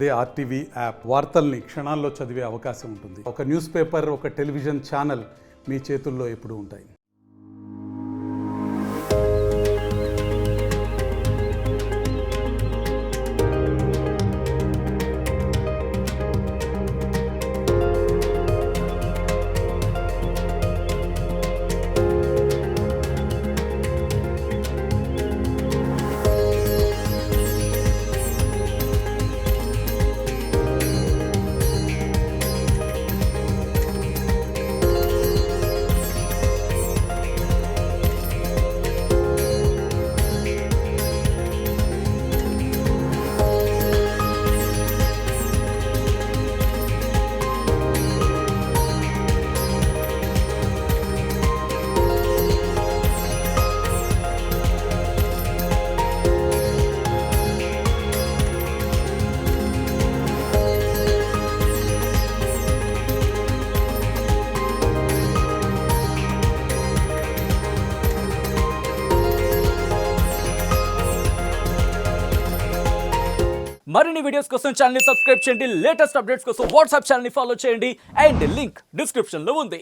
అదే RTV app వార్తల్ని క్షణాల్లో చదివే అవకాశం ఉంటుంది. ఒక న్యూస్ పేపర్, ఒక టెలివిజన్ ఛానల్ మీ చేతుల్లో ఎప్పుడూ ఉంటాయి. మరిన్ని వీడియోస్ కోసం ఛానల్ ని సబ్స్క్రైబ్ చేయండి. లేటెస్ట్ అప్డేట్స్ కోసం వాట్సాప్ ఛానల్ ని ఫాలో చేయండి. అండ్ లింక్ డిస్క్రిప్షన్ లో ఉంది.